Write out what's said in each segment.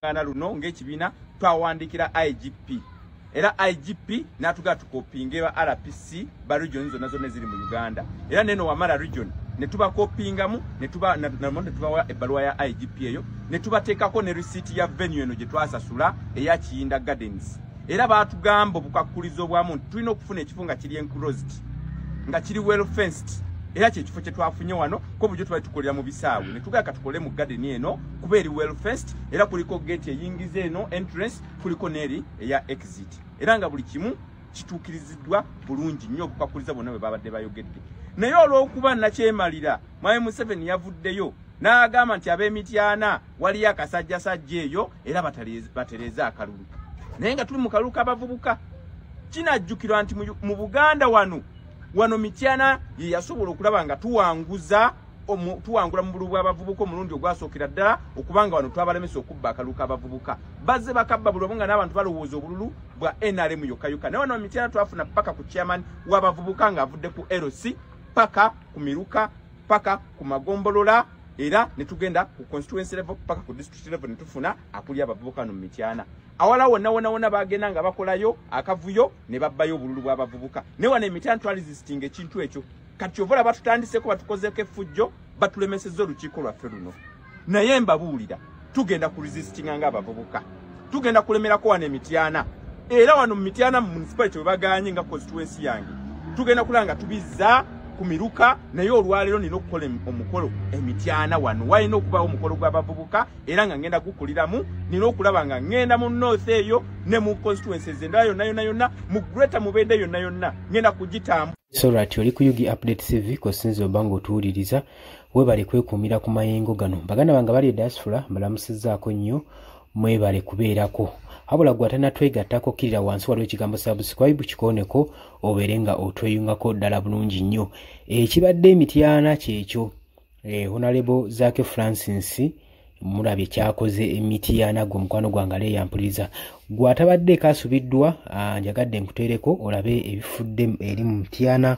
Kana luno ng'ekibiina twawandikira IGP. Era IGP natuga tukopinge ba RPC ba region zonna zonna ziri mu Uganda. Era neno Wamala region ne tuba kopingamu ne tuba wa ebbaluwa ya IGP eyo ne tubateekako ne receipt ya venue eno gye twasasula eya Kiyinda Gardens. Era baatugamba obukwakkulizo bwamu tulina okufuna ekifo nga kiri enclosed nga kiri well fenced. Era kyekifo kye twafunye wano ko bujjo twali tukolera mu bisaawe ne tugaka tukole mu garden eno kuba eri well fenced era kuliko gate eyingiza eno entrance kuliko neri eya exit. Era nga buli kimu kituukiriziddwa bulungi nnyo okukwakuliza bonna bwe babadde bayogedde. Naye olw'okuba nakyemalira Mwai Museveni yavuddeyo n'agamba nti ab'Emityana waliyo akasajjasajja eyo era batereeza akalulu. Naye nga tuli mu kalulu k'abavubuka kinajjukirwa nti mu Buganda wano Mityana ye yasobola okulaba nga tuwangula mu bululu bw'abavubuka omulundi ogwasookera ddala okubanga wano twabalemesa okubba akalulu k'abavubuka. Bazze bakabba bululu nga n'abantu balowooza obululu bwa NRM yokka. Naye wano Mityana twafuna paka ku chairman w'abavubuka ng'avudde ku LC paka ku Miruka paka ku Magombolola era ne tugenda ku constituency level paka ku district level ne tufuna akuli abavubuka no Mityana. Awala wonna bagenda nga bakolayo akavuyo ne babbayo obululu bw'abavubuka. Ne wane Mityana twali resisting ekintu ekyo. Kati ovola batutandiseko batukozeko effujjo batulemesezza olukiiko lwaffe luno. Naye mbabuulira tugenda ku resisting nga abavubuka. Tugenda kulemerako wane Mityana. Era wano Mityana mu municipality we baganye nga constituency yange. Tugenda kulanga tubizza ku Miruka naye olwaleero nina okukola omukolo Mityana wano. Walina okubawo omukolo gw'abavubuka era nga ngenda gukuliramu nina okulaba nga ngenda mu north eyo ne mu constituencies endala yonna mu Greater Mubende yonna ngenda kugitamu. So right, oli ku Yugi Update TV kosinzo bango tuwuliriza webale kwekuumira ku mayengo gano. Baganda bange bali diaspora balamusizzaako nnyo mwebale kubeerako. Habula gwatana twegattako kirira wansi waliwo ekigambo subscribe kikooneko obeere nga otweyungako ddala bulungi nnyo. Ekibadde Emityana kyekyo. Honorable Zaake Francis mulabye kyakoze Emityana gwe mukwano gwange aleeyampuliriza. Gwatabadde kaasubiddwa njagadde nkuteereko olabe ebifudde eri mu Mityana.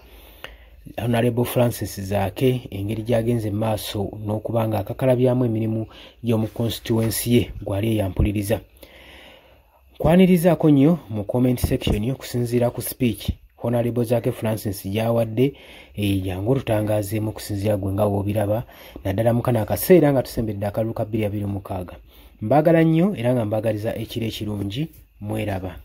Honorable Francis Zaake engeri gyagenze maaso n'okubanga akakalabyamu emirimu gy'omu constituency ye gwaleeyampuliriza. Kwanirizaako nnyo mu comment section okusinziira ku speech Honorable Zaake Francis gyawadde jangu tutangaazeemu okusinziira gwe nga woobiraba naddala mu kano akaseera nga tusembedde akalulu ka 2026. Mbaagala nnyo era nga mbaagaliza ekiro ekirungi mweraba.